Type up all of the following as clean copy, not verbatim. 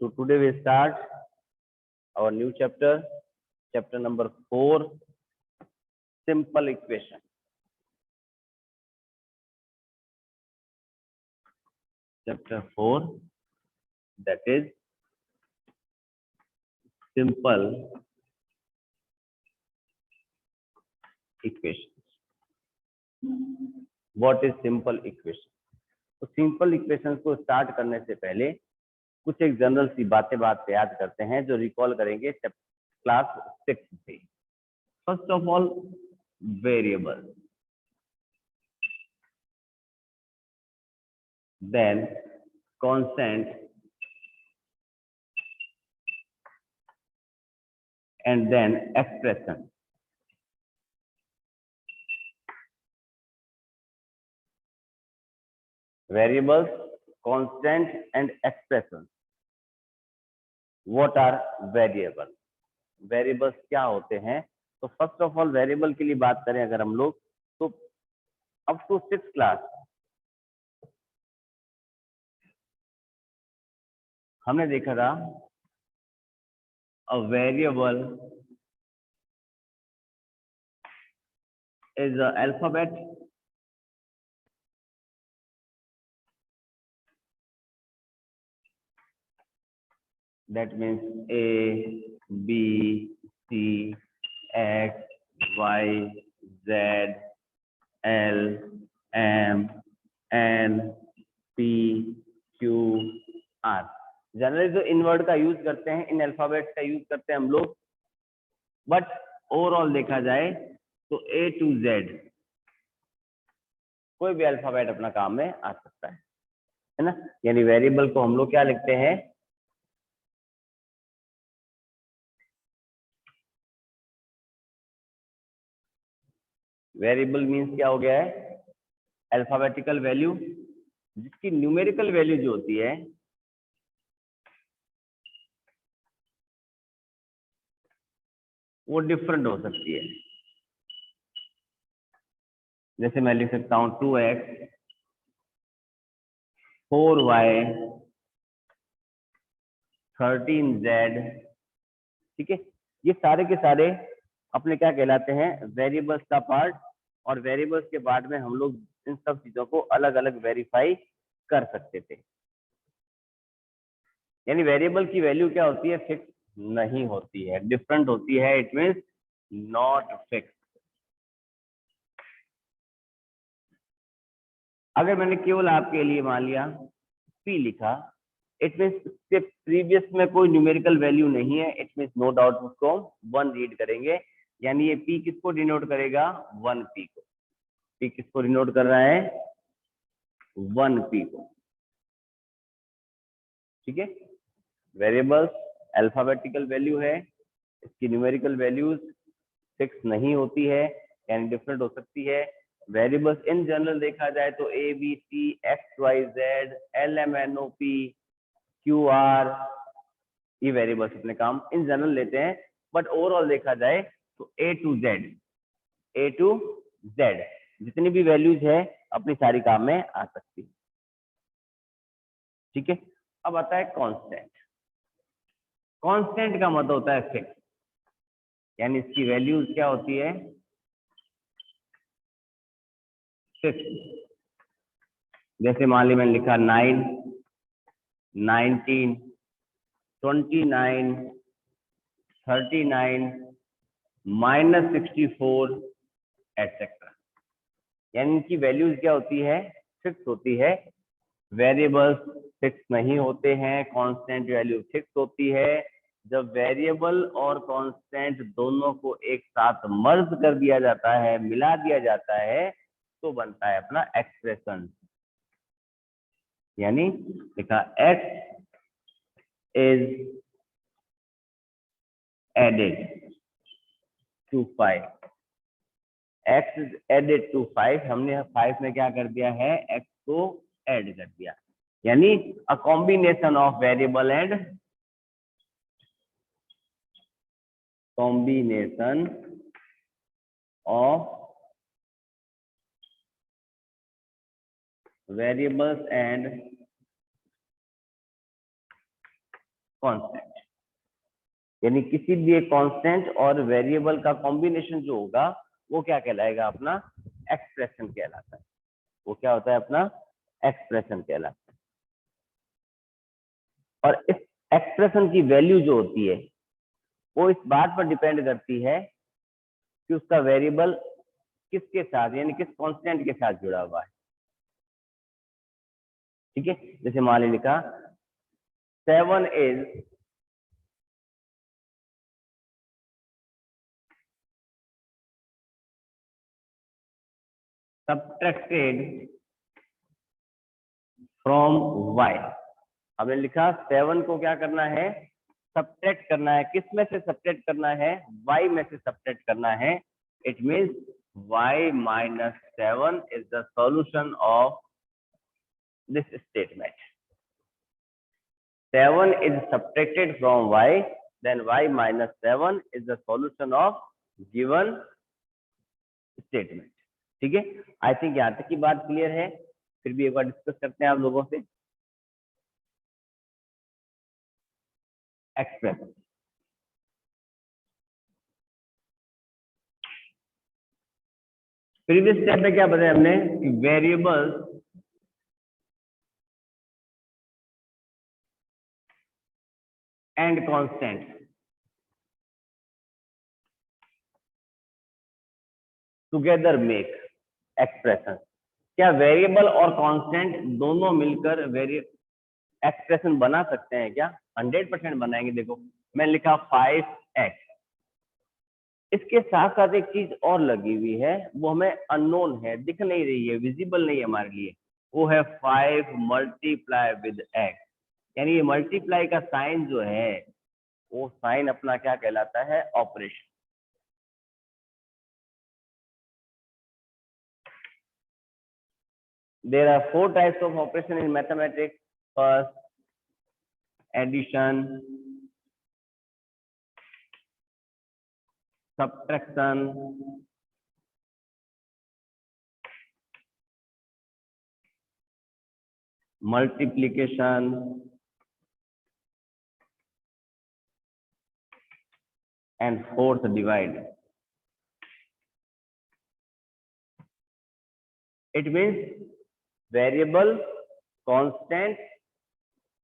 So today we start our new chapter, chapter number 4, simple equation. Chapter 4, that is simple equations. What is simple equation? तो simple equations को start करने से पहले कुछ एक general सी बातें याद करते हैं जो रिकॉल करेंगे क्लास 6 से. First of all, variable, then constant and then expression. Variables, constant and expression. What are variable? Variables क्या होते हैं? तो फर्स्ट ऑफ ऑल वेरिएबल के लिए बात करें अगर हम लोग, तो अप टू 6th क्लास हमने देखा था a variable is an alphabet. That means A, B, C, X, Y, Z, L, M, N, P, Q, R. Generally जो इन वर्ड का यूज करते हैं, इन अल्फाबेट्स का यूज करते हैं हम लोग, बट ओवरऑल देखा जाए तो A to Z कोई भी अल्फाबेट अपना काम में आ सकता है ना. यानी वेरिएबल को हम लोग क्या लिखते हैं? वेरिएबल मीन्स क्या हो गया है? अल्फाबेटिकल वैल्यू जिसकी न्यूमेरिकल वैल्यू जो होती है वो डिफरेंट हो सकती है. जैसे मैं लिख सकता हूं 2x 4y 13z. ठीक है, ये सारे के सारे अपने क्या कहलाते हैं? वेरिएबल्स का पार्ट. और वेरिएबल्स के पार्ट में हम लोग इन सब चीजों को अलग अलग वेरीफाई कर सकते थे. यानी वेरिएबल की वैल्यू क्या होती है? फिक्स नहीं होती है, डिफरेंट होती है. It means not fix. अगर मैंने केवल आपके लिए मान लिया p लिखा, इट मीन्स इसके प्रीवियस में कोई न्यूमेरिकल वैल्यू नहीं है. इट मीन्स नो डाउट उसको 1 रीड करेंगे. यानी ये p किसको डिनोट करेगा? 1p को. p किसको डिनोट कर रहा है? 1p को. ठीक है, वेरिएबल्स अल्फाबेटिकल वैल्यू है, इसकी न्यूमेरिकल वैल्यूज फिक्स नहीं होती है, यानी डिफरेंट हो सकती है. वेरिएबल्स इन जनरल देखा जाए तो A B C X Y Z L M N O P Q R, ये वेरिएबल्स अपने काम इन जनरल लेते हैं. बट ओवरऑल देखा जाए तो ए टू जेड जितनी भी वैल्यूज है अपनी सारी काम में आ सकती है. ठीक है, अब आता है कांस्टेंट. कांस्टेंट का मतलब होता है फिक्स, यानी इसकी वैल्यूज क्या होती है? फिक्स. जैसे मान ली मैंने लिखा 9 19 29 39 -64 एटसेट्रा. यानी इनकी वैल्यूज क्या होती है? फिक्स होती है. वेरिएबल्स फिक्स नहीं होते हैं, कांस्टेंट वैल्यू फिक्स होती है. जब वेरिएबल और कांस्टेंट दोनों को एक साथ मर्ज कर दिया जाता है, मिला दिया जाता है, तो बनता है अपना एक्सप्रेशन. यानी लिखा x is added to 5. x is added to 5. हमने 5 में क्या कर दिया है? x को ऐड कर दिया. यानी a combination of variable and combination of variables and constant, यानी किसी भी एक कांस्टेंट और वेरिएबल का कॉम्बिनेशन जो होगा वो क्या कहलाएगा, अपना एक्सप्रेशन कहलाता है। वो क्या होता है, अपना एक्सप्रेशन कहलाता है। और इस एक्सप्रेशन की वैल्यू जो होती है वो इस बात पर डिपेंड करती है कि उसका वेरिएबल किसके साथ, यानी किस कांस्टेंट के साथ जुड़ा हुआ है। ठीक है, जैसे मान लीजिए लिखा 7 इज सब्ट्रैक्टेड फ्रॉम y। हमने लिखा 7 को क्या करना है, सब्ट्रैक्ट करना है। किस में से सब्ट्रैक्ट करना है, y में से सब्ट्रैक्ट करना है। It means y minus 7 is the solution of this statement. 7 is subtracted from y, then y minus 7 is the solution of given statement. ठीक है, आई थिंक यहाँ तक की बात क्लियर है। फिर भी एक बार डिस्कस करते हैं आप लोगों से। एक्सप्रेशन, प्रीवियस स्टेप में क्या बताया हमने कि variables and constant together make expression. क्या वेरिएबल और कांस्टेंट दोनों मिलकर एक्सप्रेशन बना सकते हैं क्या? 100% बनाएंगे। देखो मैं लिखा 5x, इसके साथ साथ एक चीज और लगी हुई है, वो हमें अननोन है, दिख नहीं रही है, विजिबल नहीं है हमारे लिए। वो है 5 मल्टीप्लाई विद x, यानी ये मल्टीप्लाई का साइन जो है वो साइन अपना क्या कहलाता है, operation. There are 4 types of operation in mathematics. First, addition, subtraction, multiplication, and fourth, divide. It means variable, constant,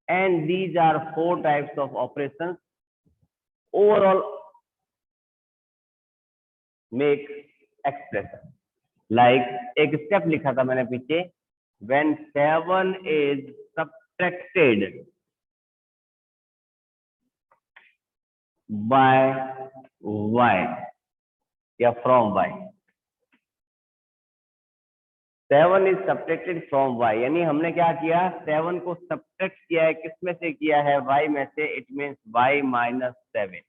and these are 4 types of operations. Overall, make expression. Like एक step लिखा था मैंने पीछे, when 7 is subtracted by y या from y, 7 is subtracted from y, यानी हमने क्या किया, 7 को सब्ट्रैक्ट किया है। किस में से किया है, y में से। It means y minus 7।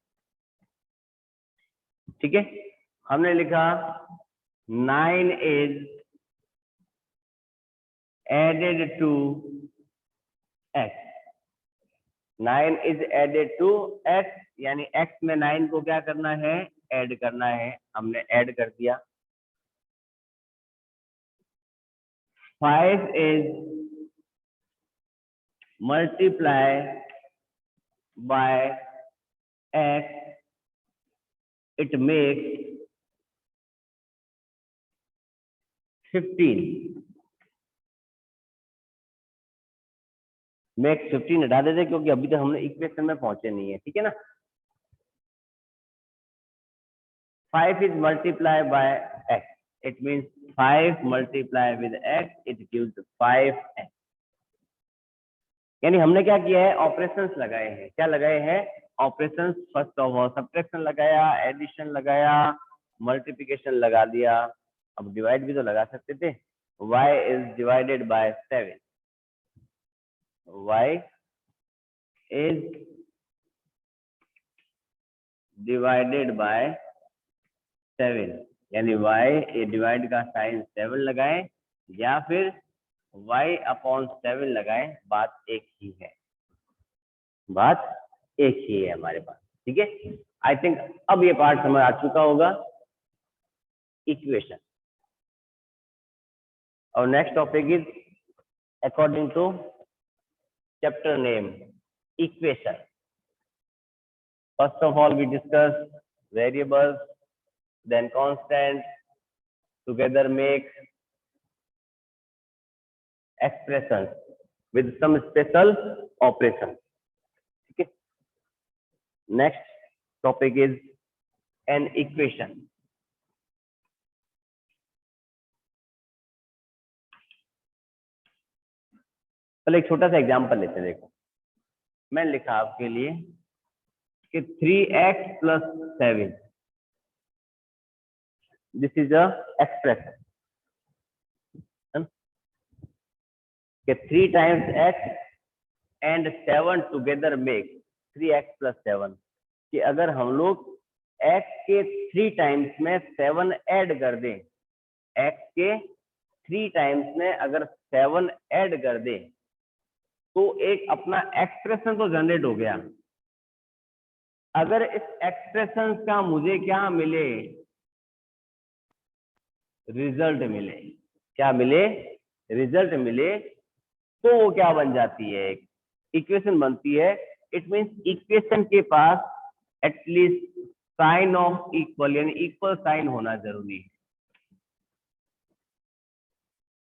ठीक है, हमने लिखा 9 is added to x, 9 is added to x, यानी x में 9 को क्या करना है, ऐड करना है। हमने ऐड कर दिया। 5 is multiply by x, it makes 15। Max 15 हटा देते क्योंकि अभी तक हमने इक्वेशन में पहुंचे नहीं है। ठीक है ना। 5 is multiplied by x, it means 5 multiplied with x, it gives 5x। यानी हमने क्या किया है, ऑपरेशंस लगाए हैं। क्या लगाए हैं, operations. First of all subtraction लगाया, एडिशन लगाया, मल्टीप्लिकेशन लगा दिया। अब डिवाइड भी तो लगा सकते थे। y is divided by 7, y is divided by 7, यानी y डिवाइड का साइन 7 लगाएं या फिर y अपॉन 7 लगाएं, बात एक ही है, बात एक ही है हमारे पास। ठीक है, आई थिंक अब ये पार्ट समझ आ चुका होगा। इक्वेशन। और next topic is according to chapter name, equation. First of all, we discussed variables, then constant, together make expressions with some special operation. Okay. Next topic is an equation. चलो एक छोटा सा example लेते हैं। देखो, मैंने लिखा आपके लिए कि 3x + 7, this is a expression कि 3 times x and 7 together make 3x + 7, कि अगर हम लोग x के 3 टाइम्स में 7 ऐड कर दें, x के 3 टाइम्स में अगर 7 ऐड कर दें तो एक अपना एक्सप्रेशन तो जनरेट हो गया। अगर इस एक्सप्रेशन का मुझे क्या मिले, रिजल्ट मिले, क्या मिले, रिजल्ट मिले, तो वो क्या बन जाती है, एक इक्वेशन बनती है। इट मींस इक्वेशन के पास एटलीस्ट साइन ऑफ इक्वल यानी इक्वल साइन होना जरूरी है।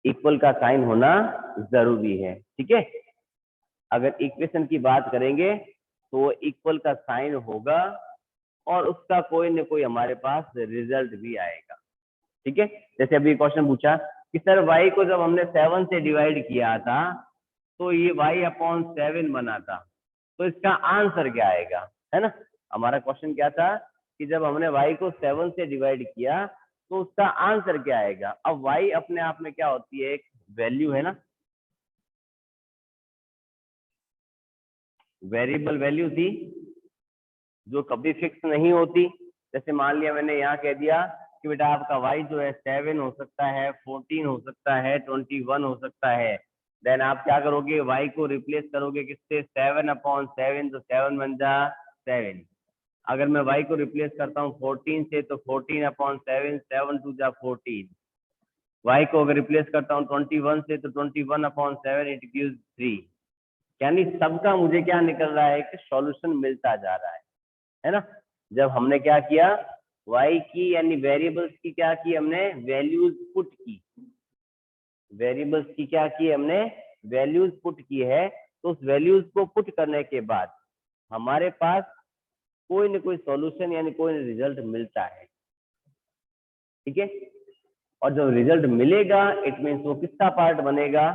इक्वल का साइन होना जरूरी है, ठीक है। अगर इक्वेशन की बात करेंगे तो इक्वल का साइन होगा और उसका कोई न कोई हमारे पास रिजल्ट भी आएगा, ठीक है। जैसे अभी क्वेश्चन पूछा कि सर y को जब हमने 7 से डिवाइड किया था तो ये y/7 बना था, तो इसका आंसर क्या आएगा, है ना। हमारा क्वेश्चन क्या था कि जब हमने y को 7 से डिवाइड किया तो उसका आंसर क्या आएगा। अब y अपने आप में क्या होती है, एक वैल्यू है ना, वेरिएबल वैल्यू थी जो कभी फिक्स नहीं होती। जैसे मान लिया मैंने यहाँ कह दिया कि बेटा आपका y जो है 7 हो सकता है, 14 हो सकता है, 21 हो सकता है। देन आप क्या करोगे, y को रिप्लेस करोगे किससे, 7/7, तो 7 बन जा 7। अगर मैं y को रिप्लेस करता हूँ 14 से तो 14/7, 7 2 जा 14। y को अगर रिप्लेस करता हूँ 21 से तो 21/7, इट गिव्स 3। यानी सबका मुझे क्या निकल रहा है कि सॉल्यूशन मिलता जा रहा है ना। जब हमने क्या किया, y की यानी वेरिएबल्स की क्या की हमने, वैल्यूज पुट की, वेरिएबल्स की क्या की हमने, वैल्यूज पुट की है। तो उस वैल्यूज को पुट करने के बाद हमारे पास कोई न कोई सॉल्यूशन यानी कोई रिजल्ट मिलता है, ठीक है। और जब रिजल्ट मिलेगा इट मीन्स वो किसका पार्ट बनेगा,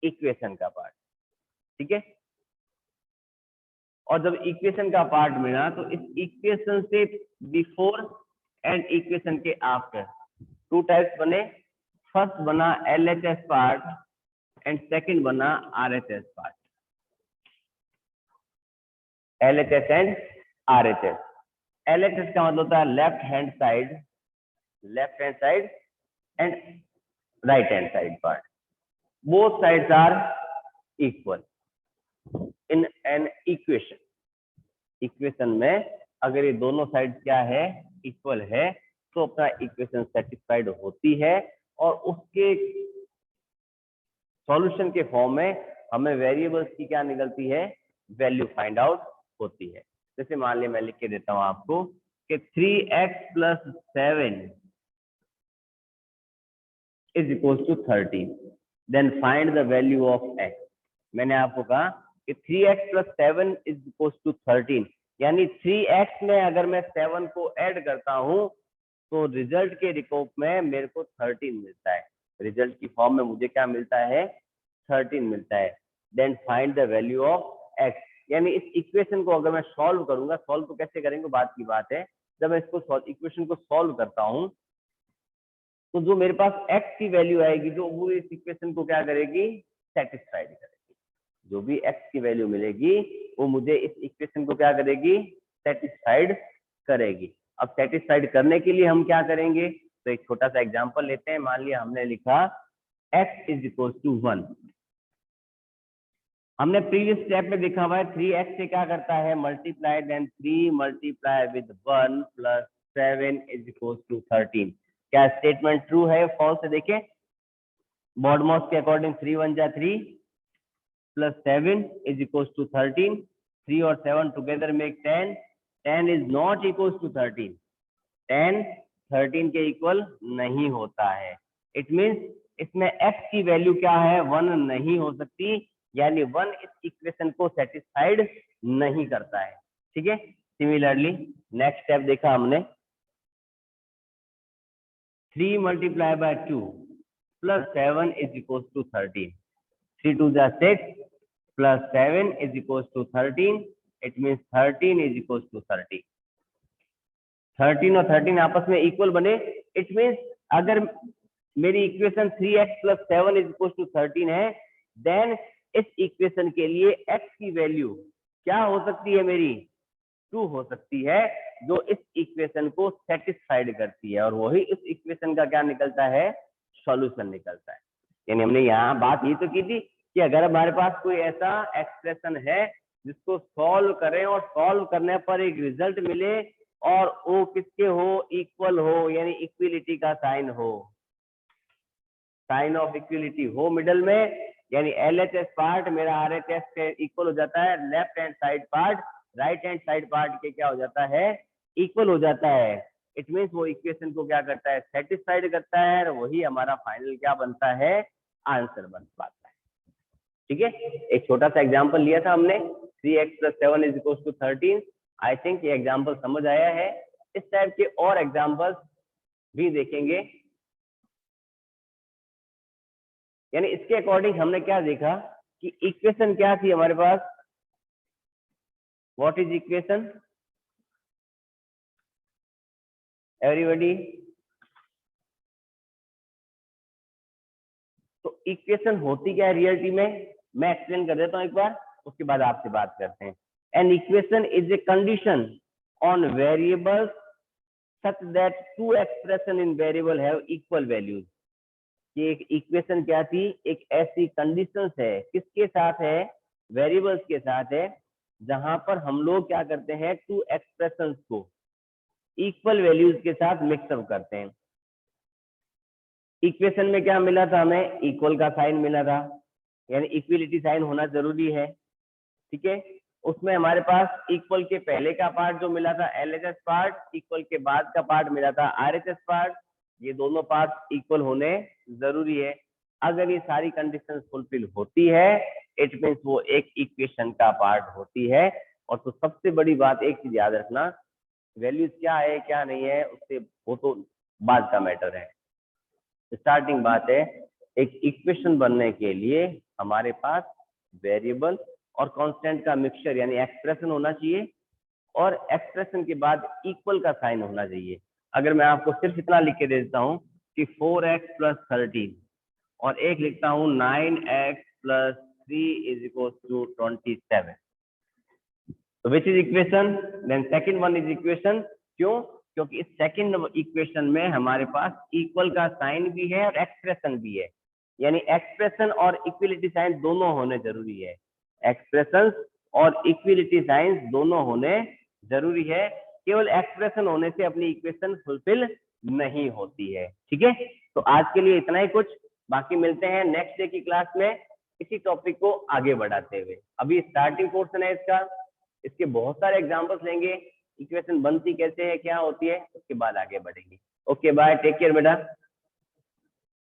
इक्वेशन का पार्ट, ठीक है। और जब इक्वेशन का पार्ट मिला तो इस इक्वेशन से बिफोर एंड इक्वेशन के आफ्टर 2 टाइप्स बने। फर्स्ट बना LHS पार्ट एंड सेकंड बना RHS part. LHS and RHS। LHS का मतलब होता है left hand side and right hand side part, both sides are equal in an equation. Equation में अगर ये दोनों साइड क्या है, इक्वल है, तो अपना इक्वेशन सेटिस्फाइड होती है और उसके सॉल्यूशन के फॉर्म में हमें वेरिएबल्स की क्या निकलती है, वैल्यू फाइंड आउट होती है। जैसे मान लिया मैं लिख के देता हूं आपको कि 3x + 7 is equals to 13, then find the value of x। मैंने आपको कहा कि 3x + 7 is equals to 13, यानी 3x में अगर मैं 7 को ऐड करता हूं तो रिजल्ट के रिकॉप में मेरे को 13 मिलता है। रिजल्ट की फॉर्म में मुझे क्या मिलता है, 13 मिलता है। Then find the value of x, यानी इस इक्वेशन को अगर मैं सॉल्व करूंगा, सॉल्व तो कैसे करेंगे बात की बात है, जब मैं इसको इक्वेशन को सॉल्व करता हूं तो जो मेरे पास x की वैल्यू आएगी जो वो इस इक्वेशन को क्या करेगी, सेटिस्फाइड करेगी। जो भी x की वैल्यू मिलेगी वो मुझे इस इक्वेशन को क्या करेगी, सेटिस्फाइड करेगी। अब सेटिस्फाइड करने के लिए हम क्या करेंगे, तो एक छोटा सा एग्जांपल लेते हैं। मान लिया हमने लिखा x = 1। हमने प्रीवियस स्टेप में देखा हुआ है 3x से क्या करता है, मल्टीप्लाई, देन 3 मल्टीप्लाई विद 1 + 7 = 13। क्या स्टेटमेंट ट्रू है फॉल्स है, देखें। बॉडमॉस के अकॉर्डिंग 3 1 जा 3 + 7 = 13। 3 और 7 together make 10, 10 is not equal to 13, 10 13 के इक्वल नहीं होता है। इट मीन्स इसमें x की वैल्यू क्या है, 1 नहीं हो सकती, यानी 1 इस इक्वेशन को सेटिस्फाइड नहीं करता है। ठीक है, सिमिलरली नेक्स्ट स्टेप देखा हमने, 3 multiply by 2 plus 7 is equal to 13, 3 2 जा 6 plus 7 is equal to 13, it means 13 is equal to 30। 13 और 13 आपस में इक्वल बने, इट मीन्स अगर मेरी equation 3x plus 7 is equal to 13 है, देन इस इक्वेशन के लिए x की वैल्यू क्या हो सकती है, मेरी 2 हो सकती है, जो इस इक्वेशन को सेटिस्फाइड करती है, और वही इस इक्वेशन का क्या निकलता है, सॉल्यूशन निकलता है। यानी हमने यहाँ बात ये तो की थी कि अगर हमारे पास कोई ऐसा एक्सप्रेशन है जिसको सॉल्व करें और सॉल्व करने पर एक रिजल्ट मिले और वो किसके हो, इक्वल हो, यानी इक्विलिटी का साइन हो, साइन ऑफ इक्विलिटी हो मिडल में, यानी LHS पार्ट मेरा RHS के इक्वल हो जाता है, left hand side part right hand side part के क्या हो जाता है, इक्वल हो जाता है। इट मीन्स वो इक्वेशन को क्या करता है, सेटिस्फाइड करता है, और वही हमारा फाइनल क्या बनता है, आंसर बन पाता है। ठीक है, एक छोटा सा एग्जांपल लिया था हमने, 3x plus 7 is equal to 13। I think ये एग्जांपल समझ आया है। इस टाइप के और एग्जांपल्स भी देखेंगे। यानी इसके अकॉर्डिंग हमने क्या देखा कि इक्वेशन क्या थी हमारे पास, व्हाट इज इक्वेशन, एवरीबॉडी। तो इक्वेशन होती क्या है रियलिटी में, मैं एक्सप्लेन कर देता हूं एक बार, उसके बाद आपसे बात करते हैं। An equation is a condition on variables such that two expression in variable have equal values. ये एक इक्वेशन क्या थी, एक ऐसी कंडीशंस है, किसके साथ है, वेरिएबल्स के साथ है, जहां पर हम लोग क्या करते हैं, टू एक्सप्रेशंस को इक्वल वैल्यूज के साथ मिक्सअप करते हैं। इक्वेशन में क्या मिला था हमें, इक्वल का साइन मिला था, यानी इक्विलिटी साइन होना जरूरी है। ठीक है, उसमें हमारे पास इक्वल के पहले का पार्ट जो मिला था LHS पार्ट, इक्वल के बाद का पार्ट मिला था RHS पार्ट, ये दोनों पार्ट इक्वल होने जरूरी है। अगर ये सारी कंडीशंस फुलफिल होती है, इट मीन्स वो एक इक्वेशन का पार्ट होती है। और तो सबसे बड़ी बात एक चीज याद रखना, वैल्यूज क्या है क्या नहीं है उससे, वो तो बाद का मैटर है। स्टार्टिंग बात है, एक इक्वेशन बनने के लिए हमारे पास वेरिएबल और कांस्टेंट का मिक्सचर यानी एक्सप्रेशन होना चाहिए, और एक्सप्रेशन के बाद इक्वल का साइन होना चाहिए। अगर मैं आपको सिर्फ इतना लिख के दे देता हूँ कि 4x प्लस 13 और एक लिखता हूँ 9x plus 3 is equal to 27, तो which is equation, then second one is equation. क्यों, क्योंकि इस सेकंड इक्वेशन में हमारे पास इक्वल का साइन भी है और एक्सप्रेशन भी है, यानी एक्सप्रेशन और इक्विलिटी साइन दोनों होने जरूरी है। एक्सप्रेशन और इक्विलिटी साइंस दोनों होने जरूरी है, केवल एक्सप्रेशन होने से अपनी इक्वेशन फुलफिल नहीं होती है। ठीक है, तो आज के लिए इतना ही कुछ, बाकी मिलते हैं नेक्स्ट डे की क्लास में इसी टॉपिक को आगे बढ़ाते हुए। अभी स्टार्टिंग पोर्शन है इसका, इसके बहुत सारे एग्जांपल्स लेंगे, इक्वेशन बनती कैसे है क्या होती है, उसके बाद आगे बढ़ेंगे। ओके बाय, टेक केयर बेटा।